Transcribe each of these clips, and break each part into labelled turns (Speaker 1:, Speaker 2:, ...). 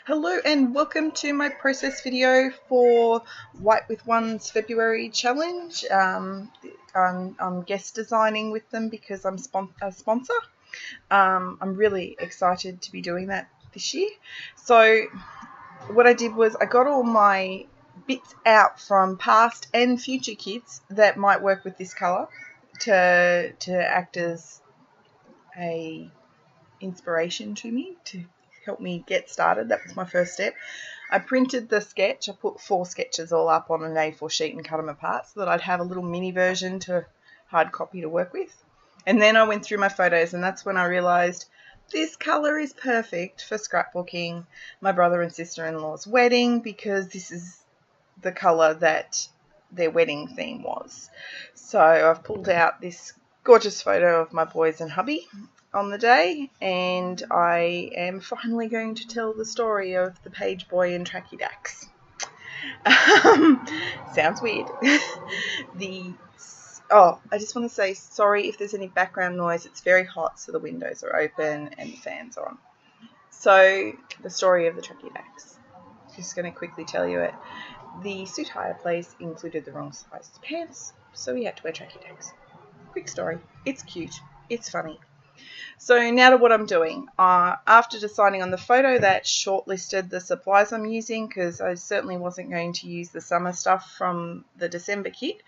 Speaker 1: Hello and welcome to my process video for White with One's February challenge. I'm guest designing with them because I'm a sponsor. I'm really excited to be doing that this year. So what I did was I got all my bits out from past and future kits that might work with this colour to act as a inspiration to me to help me get started. That was my first step. I printed the sketch. I put 4 sketches all up on an A4 sheet and cut them apart so that I'd have a little mini version to hard copy to work with. And then I went through my photos, and that's when I realised this colour is perfect for scrapbooking my brother and sister-in-law's wedding, because this is the colour that their wedding theme was. So I've pulled out this gorgeous photo of my boys and hubby on the day, and I am finally going to tell the story of the page boy and tracky dacks. Sounds weird. I just want to say sorry if there's any background noise. It's very hot, so the windows are open and the fans are on. So the story of the tracky dacks. Just going to quickly tell you it. The suit hire place included the wrong size pants, so we had to wear tracky dacks. Quick story. It's cute. It's funny. So now to what I'm doing. After deciding on the photo, that shortlisted the supplies I'm using, because I certainly wasn't going to use the summer stuff from the December kit.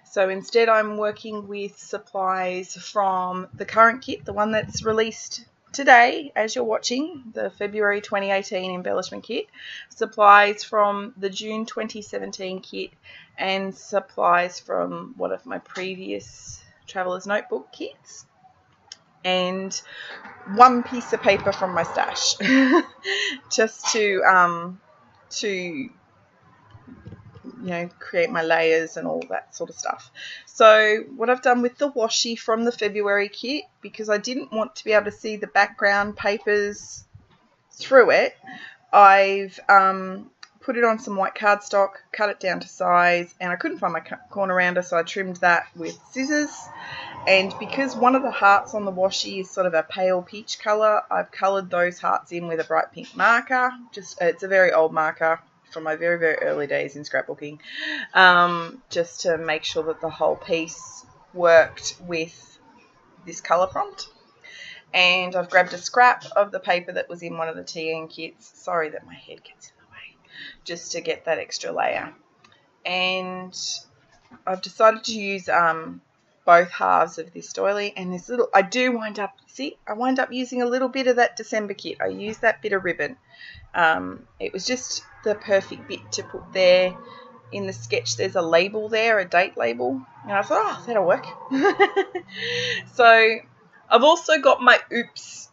Speaker 1: So instead I'm working with supplies from the current kit, the one that's released today as you're watching, the February 2018 embellishment kit, supplies from the June 2017 kit, and supplies from one of my previous Traveller's Notebook kits, and one piece of paper from my stash just to create my layers and all that sort of stuff. So what I've done with the washi from the February kit, because I didn't want to be able to see the background papers through it, I've put it on some white cardstock, cut it down to size, and I couldn't find my corner rounder, so I trimmed that with scissors. And because one of the hearts on the washi is sort of a pale peach colour, I've coloured those hearts in with a bright pink marker. It's a very old marker from my very, very early days in scrapbooking, just to make sure that the whole piece worked with this colour prompt. And I've grabbed a scrap of the paper that was in one of the TN kits. Sorry that my head gets in the way. Just to get that extra layer. And I've decided to use both halves of this doily, and this little, I wind up using a little bit of that December kit. I used that bit of ribbon. It was just the perfect bit to put there. In the sketch there's a label there, a date label, and I thought, oh, that'll work. So I've also got my oops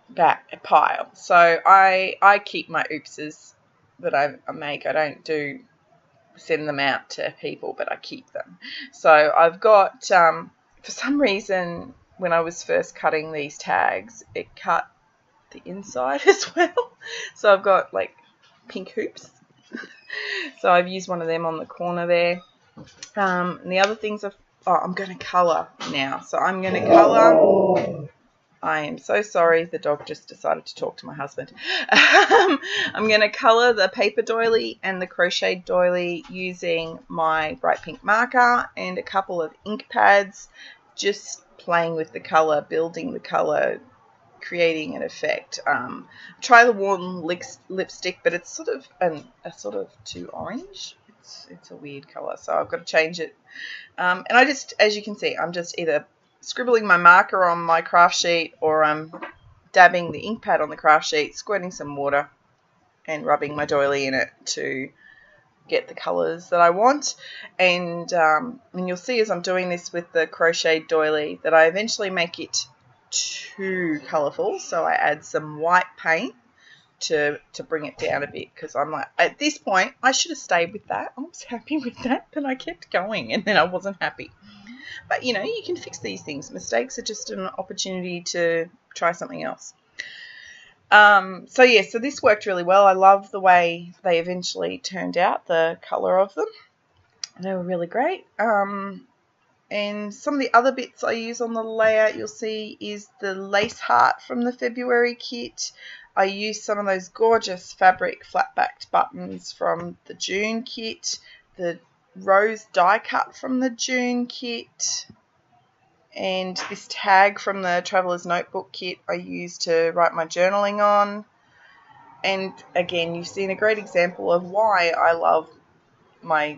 Speaker 1: back pile. So I keep my oopses that I make. I don't send them out to people, but I keep them. So I've got, for some reason, when I was first cutting these tags, it cut the inside as well. So I've got like pink hoops. So I've used one of them on the corner there. And the other things I'm going to colour now. So I'm going to colour. I am so sorry, the dog just decided to talk to my husband. I'm going to colour the paper doily and the crocheted doily using my bright pink marker and a couple of ink pads, just playing with the colour, building the colour, creating an effect. Try the warm lipstick, but it's sort of too orange. It's a weird colour, so I've got to change it. And I just, as you can see, I'm just either scribbling my marker on my craft sheet, or I'm dabbing the ink pad on the craft sheet, squirting some water and rubbing my doily in it to get the colours that I want. And you'll see as I'm doing this with the crocheted doily that I eventually make it too colourful, so I add some white paint to bring it down a bit, because I'm like, at this point I should have stayed with that. I was happy with that, but I kept going and then I wasn't happy. But you can fix these things. Mistakes are just an opportunity to try something else. So this worked really well. I love the way they eventually turned out, the colour of them. They were really great. And some of the other bits I use on the layout, you'll see, is the lace heart from the February kit. I used some of those gorgeous fabric flat-backed buttons from the June kit, the rose die cut from the June kit, and this tag from the Traveler's Notebook kit I used to write my journaling on. And again, you've seen a great example of why I love my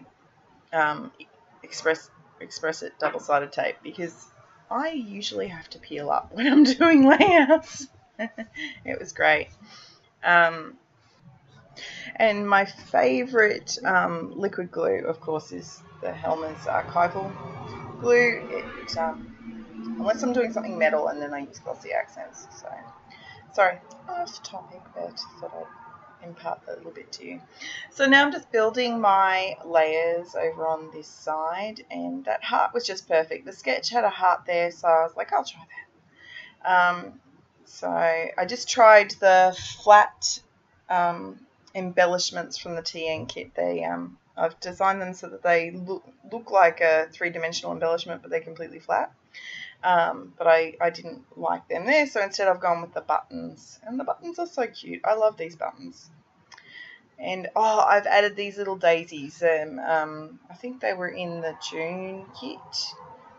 Speaker 1: Express It double-sided tape, because I usually have to peel up when I'm doing layouts. It was great. And my favourite liquid glue, of course, is the Helmer's archival glue. Unless I'm doing something metal, and then I use glossy accents. So, sorry, off topic, but thought I'd impart that a little bit to you. So now I'm just building my layers over on this side, and that heart was just perfect. The sketch had a heart there, so I was like, I'll try that. So I just tried the flat embellishments from the TN kit. I've designed them so that they look like a three-dimensional embellishment, but they're completely flat. But I didn't like them there, so instead I've gone with the buttons. And the buttons are so cute. I love these buttons. And, oh, I've added these little daisies. I think they were in the June kit.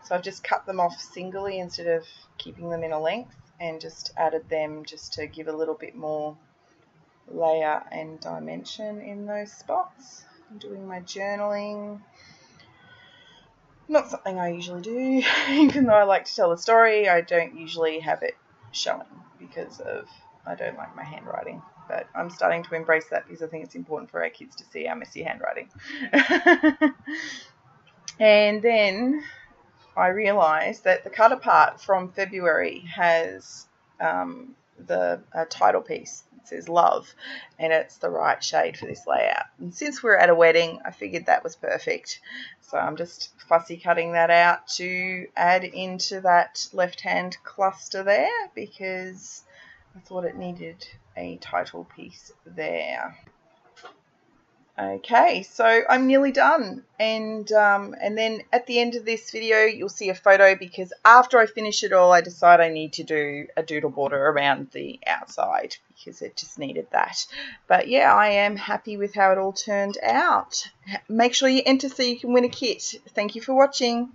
Speaker 1: So I've just cut them off singly instead of keeping them in a length, and just added them just to give a little bit more layer and dimension in those spots. I'm doing my journaling. Not something I usually do, even though I like to tell the story. I don't usually have it showing because I don't like my handwriting. But I'm starting to embrace that because I think it's important for our kids to see our messy handwriting. And then I realised that the cut apart from February has the title piece. It says love, and it's the right shade for this layout. And since we're at a wedding, I figured that was perfect. So I'm just fussy cutting that out to add into that left-hand cluster there, because I thought it needed a title piece there. Okay, so I'm nearly done, and then at the end of this video you'll see a photo, because after I finish it all I decide I need to do a doodle border around the outside because it just needed that. But yeah, I am happy with how it all turned out. Make sure you enter so you can win a kit. Thank you for watching.